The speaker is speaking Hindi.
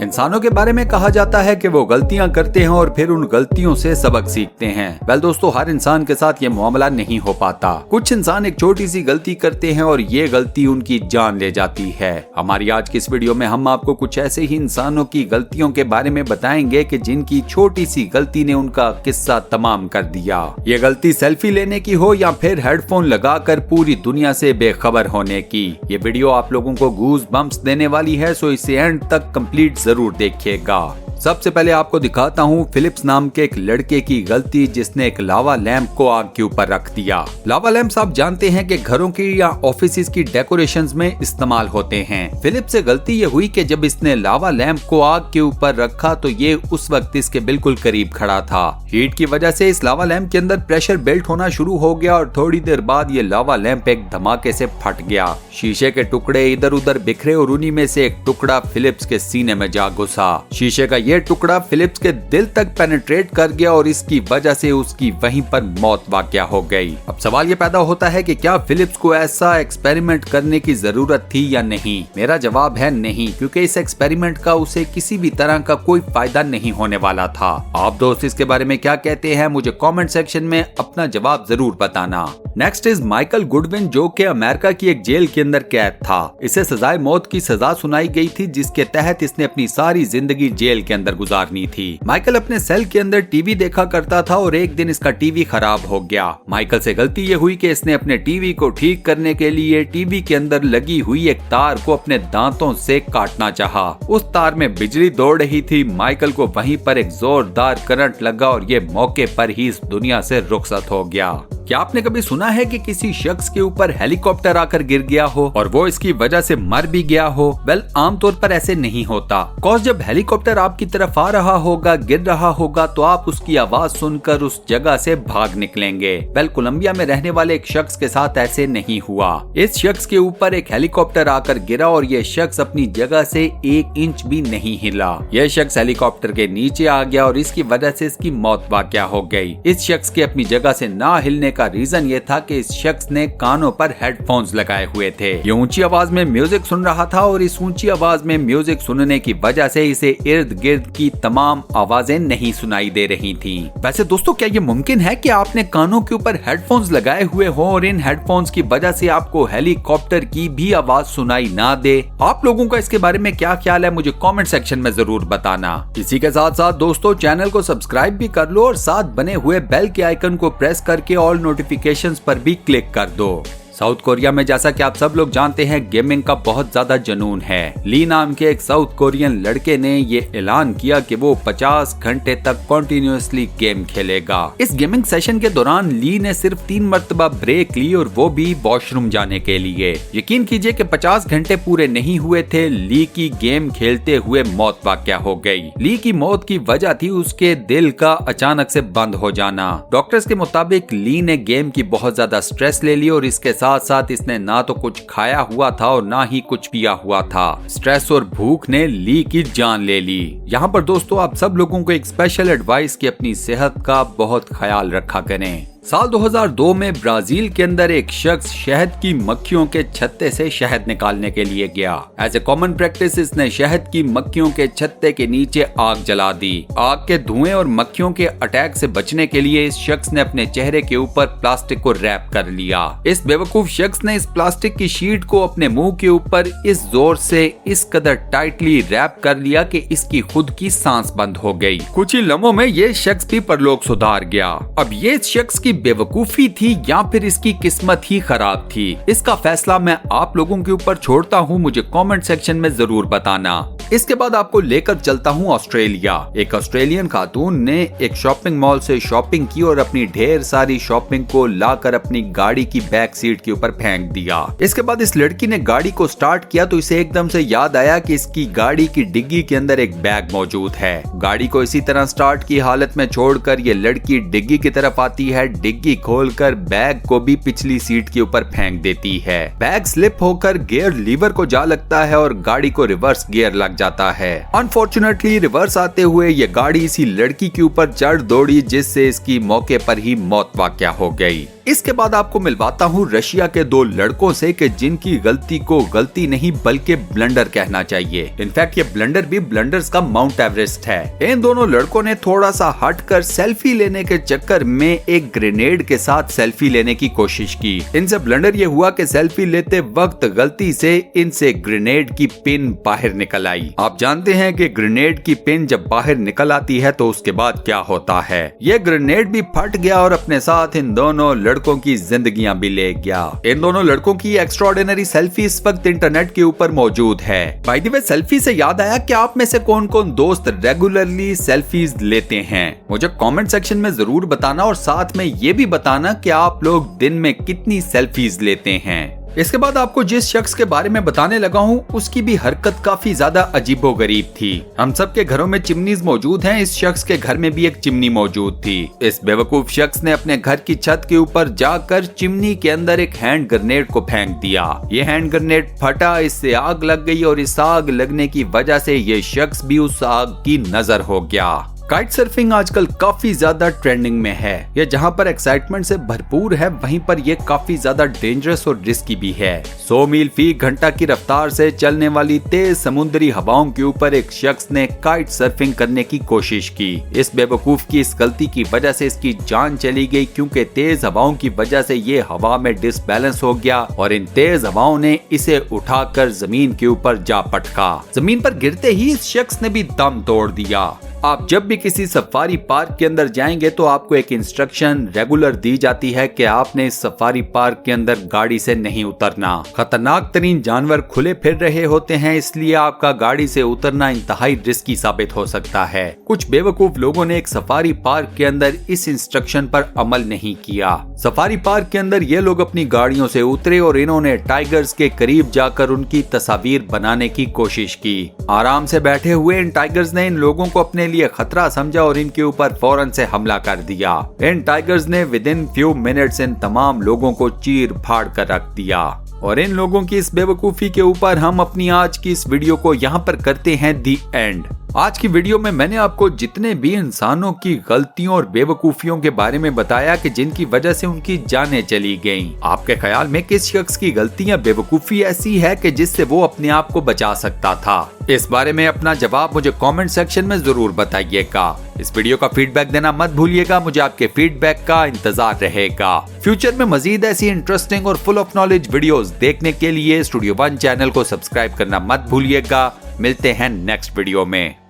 इंसानों के बारे में कहा जाता है कि वो गलतियां करते हैं और फिर उन गलतियों से सबक सीखते हैं। दोस्तों, हर इंसान के साथ ये मामला नहीं हो पाता। कुछ इंसान एक छोटी सी गलती करते हैं और ये गलती उनकी जान ले जाती है। हमारी आज की इस वीडियो में हम आपको कुछ ऐसे ही इंसानों की गलतियों के बारे में बताएंगे कि जिनकी छोटी सी गलती ने उनका किस्सा तमाम कर दिया। ये गलती सेल्फी लेने की हो या फिर हेडफोन लगाकर पूरी दुनिया से बेखबर होने की। ये वीडियो आप लोगों को गूज बम्प्स देने वाली है, सो इसे एंड तक कंप्लीट जरूर देखिएगा। सबसे पहले आपको दिखाता हूँ फिलिप्स नाम के एक लड़के की गलती, जिसने एक लावा लैंप को आग के ऊपर रख दिया। लावा लैंप्स आप जानते हैं कि घरों की या ऑफिस की डेकोरेशंस में इस्तेमाल होते हैं। फिलिप्स से गलती ये हुई कि जब इसने लावा लैंप को आग के ऊपर रखा तो ये उस वक्त इसके बिल्कुल करीब खड़ा था। हीट की वजह से इस लावा लैंप के अंदर प्रेशर बिल्ट होना शुरू हो गया और थोड़ी देर बाद ये लावा लैंप एक धमाके से फट गया। शीशे के टुकड़े इधर उधर बिखरे और उन्हीं में से एक टुकड़ा फिलिप्स के सीने में जा घुसा। शीशे का ये टुकड़ा फिलिप्स के दिल तक पेनिट्रेट कर गया और इसकी वजह से उसकी वहीं पर मौत वाक़या हो गई। अब सवाल ये पैदा होता है कि क्या फिलिप्स को ऐसा एक्सपेरिमेंट करने की जरूरत थी या नहीं। मेरा जवाब है नहीं, क्योंकि इस एक्सपेरिमेंट का उसे किसी भी तरह का कोई फायदा नहीं होने वाला था। आप दोस्त इसके बारे में क्या कहते हैं, मुझे कमेंट सेक्शन में अपना जवाब जरूर बताना। नेक्स्ट इज माइकल गुडविन, जो कि अमेरिका की एक जेल के अंदर कैद था। इसे सजाए मौत की सजा सुनाई गई थी, जिसके तहत इसने अपनी सारी जिंदगी जेल के अंदर गुजारनी थी। माइकल अपने सेल के अंदर टीवी देखा करता था और एक दिन इसका टीवी खराब हो गया। माइकल से गलती ये हुई कि इसने अपने टीवी को ठीक करने के लिए टीवी के अंदर लगी हुई एक तार को अपने दांतों से काटना चाहा। उस तार में बिजली दौड़ रही थी। माइकल को वहीं पर एक जोरदार करंट लगा और ये मौके पर ही इस दुनिया से रुखसत हो गया। क्या आपने कभी सुना है कि किसी शख्स के ऊपर हेलीकॉप्टर आकर गिर गया हो और वो इसकी वजह से मर भी गया हो? आमतौर पर ऐसे नहीं होता। कॉज जब हेलीकॉप्टर आपकी तरफ आ रहा होगा, गिर रहा होगा, तो आप उसकी आवाज सुनकर उस जगह से भाग निकलेंगे। कोलंबिया में रहने वाले एक शख्स के साथ ऐसे नहीं हुआ। इस शख्स के ऊपर एक हेलीकॉप्टर आकर गिरा और ये शख्स अपनी जगह से 1 इंच भी नहीं हिला। यह शख्स हेलीकॉप्टर के नीचे आ गया और इसकी वजह से इसकी मौत वाक़या हो गई। इस शख्स के अपनी जगह से ना हिलने का रीजन ये था कि इस शख्स ने कानों पर हेडफोन्स लगाए हुए थे। ये ऊंची आवाज में म्यूजिक सुन रहा था और इस ऊंची आवाज में म्यूजिक सुनने की वजह से इसे इर्द गिर्द की तमाम आवाजें नहीं सुनाई दे रही थीं। वैसे दोस्तों, क्या ये मुमकिन है कि आपने कानों के ऊपर हेडफोन्स लगाए हुए हो और इन हेडफोन्स की वजह से आपको हेलीकॉप्टर की भी आवाज सुनाई ना दे? आप लोगों का इसके बारे में क्या ख्याल है, मुझे कमेंट सेक्शन में जरूर बताना। इसी के साथ साथ दोस्तों, चैनल को सब्सक्राइब भी कर लो और साथ बने हुए बेल के आइकन को प्रेस करके ऑल नोटिफिकेशंस पर भी क्लिक कर दो। साउथ कोरिया में, जैसा कि आप सब लोग जानते हैं, गेमिंग का बहुत ज्यादा जुनून है। ली नाम के एक साउथ कोरियन लड़के ने ये ऐलान किया कि वो 50 घंटे तक कंटिन्यूअसली गेम खेलेगा। इस गेमिंग सेशन के दौरान ली ने सिर्फ 3 मरतबा ब्रेक ली और वो भी वॉशरूम जाने के लिए। यकीन कीजिए कि 50 घंटे पूरे नहीं हुए थे, ली की गेम खेलते हुए मौत वाक़या हो गई। ली की मौत की वजह थी उसके दिल का अचानक से बंद हो जाना। डॉक्टर्स के मुताबिक ली ने गेम की बहुत ज्यादा स्ट्रेस ले ली और इसके साथ साथ इसने ना तो कुछ खाया हुआ था और ना ही कुछ पिया हुआ था। स्ट्रेस और भूख ने ली की जान ले ली। यहाँ पर दोस्तों, आप सब लोगों को एक स्पेशल एडवाइस कि अपनी सेहत का बहुत ख्याल रखा करें। साल 2002 में ब्राजील के अंदर एक शख्स शहद की मक्खियों के छत्ते से शहद निकालने के लिए गया। एज ए कॉमन प्रैक्टिस इसने शहद की मक्खियों के छत्ते के नीचे आग जला दी। आग के धुएं और मक्खियों के अटैक से बचने के लिए इस शख्स ने अपने चेहरे के ऊपर प्लास्टिक को रैप कर लिया। इस बेवकूफ शख्स ने इस प्लास्टिक की शीट को अपने मुंह के ऊपर इस जोर से इस कदर टाइटली रैप कर लिया कि इसकी खुद की सांस बंद हो गई। कुछ ही लम्हों में ये शख्स भी परलोक सुधार गया। अब ये शख्स की बेवकूफी थी या फिर इसकी किस्मत ही खराब थी, इसका फैसला मैं आप लोगों के ऊपर छोड़ता हूँ। मुझे कमेंट सेक्शन में जरूर बताना। इसके बाद आपको लेकर चलता हूँ ऑस्ट्रेलिया। एक ऑस्ट्रेलियन खातून ने एक शॉपिंग मॉल से शॉपिंग की और अपनी ढेर सारी शॉपिंग को लाकर अपनी गाड़ी की बैक सीट के ऊपर फेंक दिया। इसके बाद इस लड़की ने गाड़ी को स्टार्ट किया तो इसे एकदम से याद आया कि इसकी गाड़ी की डिग्गी के अंदर एक बैग मौजूद है। गाड़ी को इसी तरह स्टार्ट की हालत में छोड़कर ये लड़की डिग्गी की तरफ आती है। डिग्गी खोलकर बैग को भी पिछली सीट के ऊपर फेंक देती है। बैग स्लिप होकर गियर लीवर को जा लगता है और गाड़ी को रिवर्स गियर लग जाता है। अनफॉर्चुनेटली रिवर्स आते हुए ये गाड़ी इसी लड़की के ऊपर चढ़ दौड़ी, जिससे इसकी मौके पर ही मौत वाक़या हो गई। इसके बाद आपको मिलवाता हूँ रशिया के दो लड़कों से कि जिनकी गलती को गलती नहीं बल्कि ब्लंडर कहना चाहिए। इनफैक्ट ये ब्लंडर भी ब्लंडर्स का माउंट एवरेस्ट है। इन दोनों लड़कों ने थोड़ा सा हटकर सेल्फी लेने के चक्कर में एक ग्रेनेड के साथ सेल्फी लेने की कोशिश की। इनसे ब्लंडर ये हुआ कि सेल्फी लेते वक्त गलती से इनसे ग्रेनेड की पिन बाहर निकल आई। आप जानते हैं कि ग्रेनेड की पिन जब बाहर निकल आती है तो उसके बाद क्या होता है। ये ग्रेनेड भी फट गया और अपने साथ इन दोनों लड़कों की जिंदगियां भी ले गया। इन दोनों लड़कों की एक्स्ट्राऑर्डिनरी सेल्फी इस वक्त इंटरनेट के ऊपर मौजूद है। बाय द वे, सेल्फी से याद आया कि आप में से कौन कौन दोस्त रेगुलरली सेल्फीज लेते हैं। मुझे कमेंट सेक्शन में जरूर बताना और साथ में ये भी बताना कि आप लोग दिन में कितनी सेल्फीज लेते हैं। इसके बाद आपको जिस शख्स के बारे में बताने लगा हूँ उसकी भी हरकत काफी ज्यादा अजीबोगरीब थी। हम सब के घरों में चिमनीज मौजूद हैं, इस शख्स के घर में भी एक चिमनी मौजूद थी। इस बेवकूफ शख्स ने अपने घर की छत के ऊपर जाकर चिमनी के अंदर एक हैंड ग्रेनेड को फेंक दिया। ये हैंड ग्रेनेड फटा, इससे आग लग गई और इस आग लगने की वजह से ये शख्स भी उस आग की नजर हो गया। काइट सर्फिंग आजकल काफी ज्यादा ट्रेंडिंग में है। यह जहां पर एक्साइटमेंट से भरपूर है वहीं पर यह काफी ज्यादा डेंजरस और रिस्की भी है। 100 मील फी घंटा की रफ्तार से चलने वाली तेज समुद्री हवाओं के ऊपर एक शख्स ने काइट सर्फिंग करने की कोशिश की। इस बेवकूफ की इस गलती की वजह से इसकी जान चली गई, क्योंकि तेज हवाओं की वजह से ये हवा में डिसबैलेंस हो गया और इन तेज हवाओं ने इसे उठाकर जमीन के ऊपर जा पटका। जमीन पर गिरते ही इस शख्स ने भी दम तोड़ दिया। आप जब भी किसी सफारी पार्क के अंदर जाएंगे तो आपको एक इंस्ट्रक्शन रेगुलर दी जाती है कि आपने इस सफारी पार्क के अंदर गाड़ी से नहीं उतरना। खतरनाक तरीन जानवर खुले फिर रहे होते हैं, इसलिए आपका गाड़ी से उतरना इंतहाई रिस्की साबित हो सकता है। कुछ बेवकूफ लोगों ने एक सफारी पार्क के अंदर इस इंस्ट्रक्शन पर अमल नहीं किया। सफारी पार्क के अंदर ये लोग अपनी गाड़ियों से उतरे और इन्होंने टाइगर्स के करीब जाकर उनकी तस्वीर बनाने की कोशिश की। आराम से बैठे हुए इन टाइगर्स ने इन लोगों को अपने लिए खतरा समझा और इनके ऊपर फौरन से हमला कर दिया। इन टाइगर्स ने with in few minutes in तमाम लोगों को चीर फाड़ कर रख दिया। और इन लोगों की इस बेवकूफी के ऊपर हम अपनी आज की इस वीडियो को यहाँ पर करते हैं दी एंड। आज की वीडियो में मैंने आपको जितने भी इंसानों की गलतियों और बेवकूफियों के बारे में बताया कि जिनकी वजह से उनकी जानें चली गईं। आपके ख्याल में किस शख्स की गलतियां बेवकूफी ऐसी है कि जिससे वो अपने आप को बचा सकता था? इस बारे में अपना जवाब मुझे कमेंट सेक्शन में जरूर बताइएगा। इस वीडियो का फीडबैक देना मत भूलिएगा, मुझे आपके फीडबैक का इंतजार रहेगा। फ्यूचर में मजीद ऐसी इंटरेस्टिंग और फुल ऑफ नॉलेज वीडियोस देखने के लिए स्टूडियो 1 चैनल को सब्सक्राइब करना मत भूलिएगा। मिलते हैं नेक्स्ट वीडियो में।